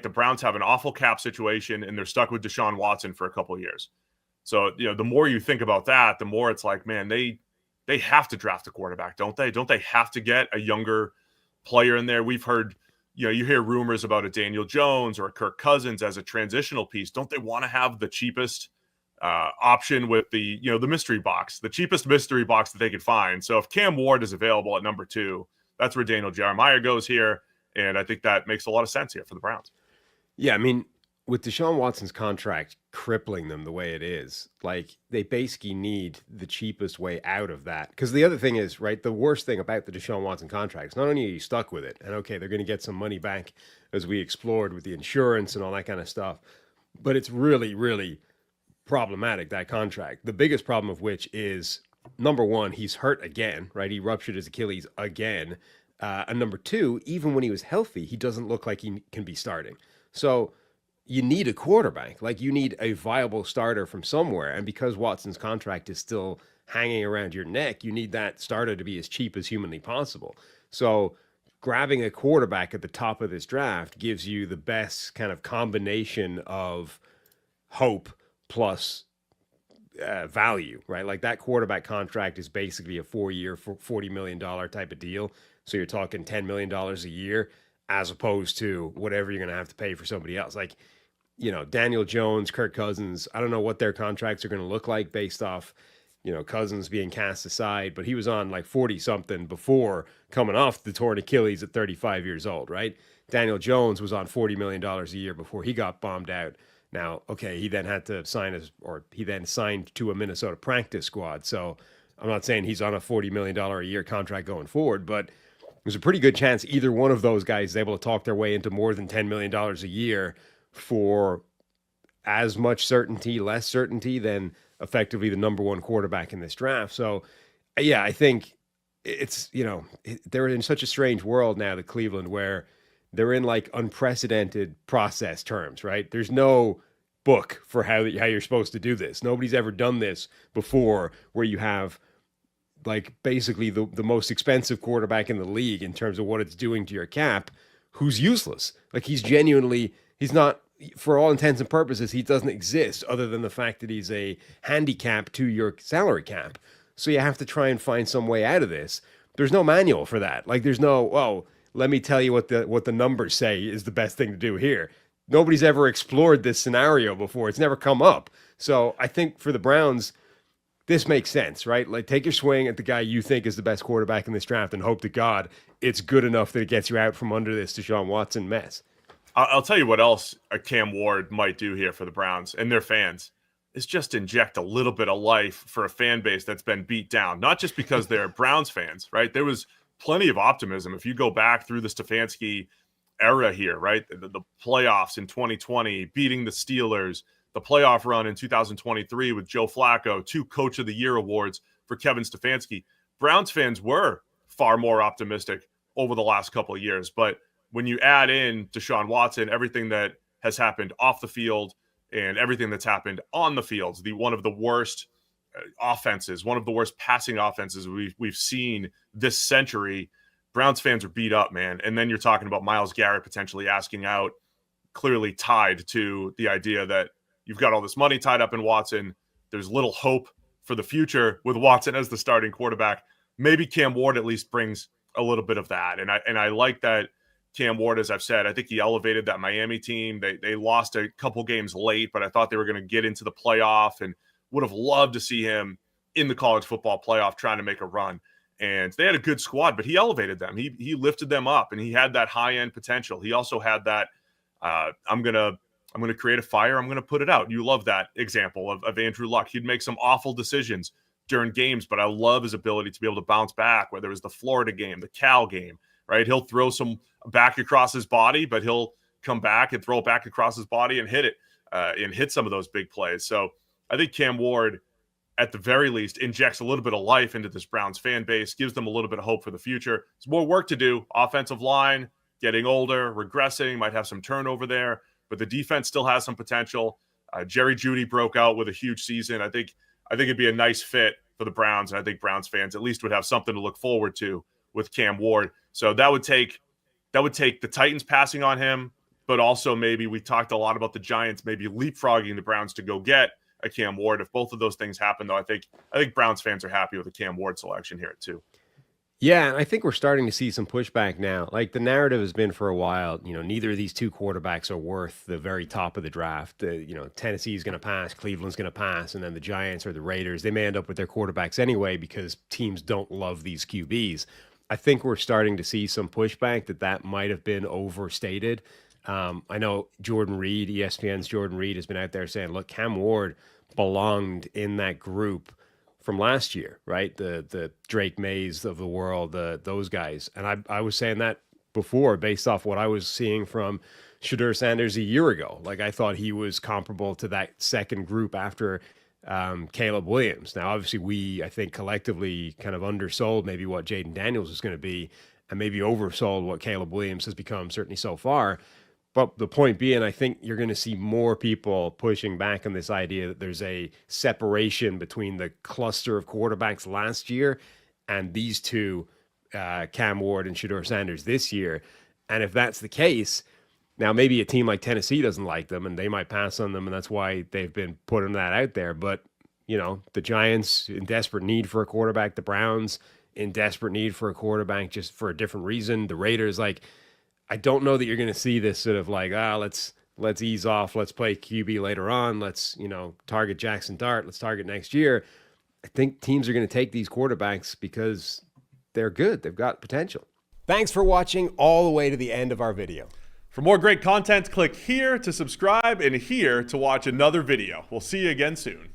the Browns have an awful cap situation and they're stuck with Deshaun Watson for a couple of years. So, the more you think about that, the more it's like, man, they have to draft a quarterback, don't they? Don't they have to get a younger player in there? We've heard, you hear rumors about a Daniel Jones or a Kirk Cousins as a transitional piece. Don't they want to have the cheapest option with the mystery box, the cheapest mystery box that they could find? So if Cam Ward is available at number 2, that's where Daniel Jeremiah goes here. And I think that makes a lot of sense here for the Browns. Yeah, I mean, with Deshaun Watson's contract crippling them the way it is, like they basically need the cheapest way out of that. Because the other thing is, right, the worst thing about the Deshaun Watson contract is not only are you stuck with it, and okay, they're going to get some money back as we explored with the insurance and all that kind of stuff, but it's really, really problematic, that contract. The biggest problem of which is, number one, he's hurt again, right? He ruptured his Achilles again. And number two, even when he was healthy, he doesn't look like he can be starting. So you need a quarterback. Like, you need a viable starter from somewhere. And because Watson's contract is still hanging around your neck, you need that starter to be as cheap as humanly possible. So grabbing a quarterback at the top of this draft gives you the best kind of combination of hope plus value, right? Like, that quarterback contract is basically a 4-year, $40 million type of deal. So you're talking $10 million a year, as opposed to whatever you're going to have to pay for somebody else. Like, Daniel Jones, Kirk Cousins, I don't know what their contracts are going to look like based off, Cousins being cast aside, but he was on like 40 something before coming off the torn Achilles at 35 years old, right? Daniel Jones was on $40 million a year before he got bombed out. Now, okay, he then had to he then signed to a Minnesota practice squad. So I'm not saying he's on a $40 million a year contract going forward, but there's a pretty good chance either one of those guys is able to talk their way into more than $10 million a year for as much certainty, less certainty than effectively the number one quarterback in this draft. So, yeah, I think it's, they're in such a strange world now, the Cleveland, where they're in like unprecedented process terms, right? There's no book for how you're supposed to do this. Nobody's ever done this before, where you have like basically the most expensive quarterback in the league in terms of what it's doing to your cap, who's useless. Like, he's not, for all intents and purposes, he doesn't exist other than the fact that he's a handicap to your salary cap. So you have to try and find some way out of this. There's no manual for that. Like, there's no, let me tell you what the numbers say is the best thing to do here. Nobody's ever explored this scenario before. It's never come up. So I think for the Browns, this makes sense, right? Like, take your swing at the guy you think is the best quarterback in this draft and hope to God it's good enough that it gets you out from under this Deshaun Watson mess. I'll tell you what else a Cam Ward might do here for the Browns and their fans is just inject a little bit of life for a fan base that's been beat down, not just because they're Browns fans, right? There was plenty of optimism. If you go back through the Stefanski era here, right? The playoffs in 2020, beating the Steelers, the playoff run in 2023 with Joe Flacco, 2 Coach of the Year awards for Kevin Stefanski. Browns fans were far more optimistic over the last couple of years. But when you add in Deshaun Watson, everything that has happened off the field and everything that's happened on the field, one of the worst offenses, one of the worst passing offenses we've seen this century, Browns fans are beat up, man. And then you're talking about Myles Garrett potentially asking out, clearly tied to the idea that you've got all this money tied up in Watson. There's little hope for the future with Watson as the starting quarterback. Maybe Cam Ward at least brings a little bit of that. And I like that Cam Ward, as I've said, I think he elevated that Miami team. They lost a couple games late, but I thought they were going to get into the playoff and would have loved to see him in the college football playoff trying to make a run. And they had a good squad, but he elevated them. He lifted them up, and he had that high-end potential. He also had that, I'm gonna create a fire, I'm gonna put it out. You love that example of Andrew Luck. He'd make some awful decisions during games, but I love his ability to be able to bounce back, whether it was the Florida game, the Cal game, right? He'll throw some back across his body, but he'll come back and throw it back across his body and hit it, and hit some of those big plays. So I think Cam Ward, at the very least, injects a little bit of life into this Browns fan base, gives them a little bit of hope for the future. There's more work to do. Offensive line, getting older, regressing, might have some turnover there, but the defense still has some potential. Jerry Jeudy broke out with a huge season. I think it'd be a nice fit for the Browns, and I think Browns fans at least would have something to look forward to with Cam Ward. So that would take the Titans passing on him, but also maybe we talked a lot about the Giants maybe leapfrogging the Browns to go get a Cam Ward. If both of those things happen, though, I think Browns fans are happy with the Cam Ward selection here too. Yeah, and I think we're starting to see some pushback now. Like the narrative has been for a while, neither of these two quarterbacks are worth the very top of the draft. Tennessee's going to pass, Cleveland's going to pass, and then the Giants or the Raiders, they may end up with their quarterbacks anyway because teams don't love these QBs. I think we're starting to see some pushback that might have been overstated. I know Jordan Reed, ESPN's Jordan Reed, has been out there saying, look, Cam Ward belonged in that group from last year, right? The Drake Mays of the world, those guys. And I was saying that before based off what I was seeing from Shedeur Sanders a year ago. Like I thought he was comparable to that second group after Caleb Williams. Now, obviously, I think collectively kind of undersold maybe what Jaden Daniels is going to be and maybe oversold what Caleb Williams has become, certainly so far. But the point being, I think you're going to see more people pushing back on this idea that there's a separation between the cluster of quarterbacks last year and these two, Cam Ward and Shedeur Sanders this year. And if that's the case, now maybe a team like Tennessee doesn't like them and they might pass on them, and that's why they've been putting that out there. But, the Giants in desperate need for a quarterback, the Browns in desperate need for a quarterback just for a different reason, the Raiders, I don't know that you're going to see this sort of let's ease off. Let's play QB later on. Let's, target Jackson Dart. Let's target next year. I think teams are going to take these quarterbacks because they're good. They've got potential. Thanks for watching all the way to the end of our video. For more great content, click here to subscribe and here to watch another video. We'll see you again soon.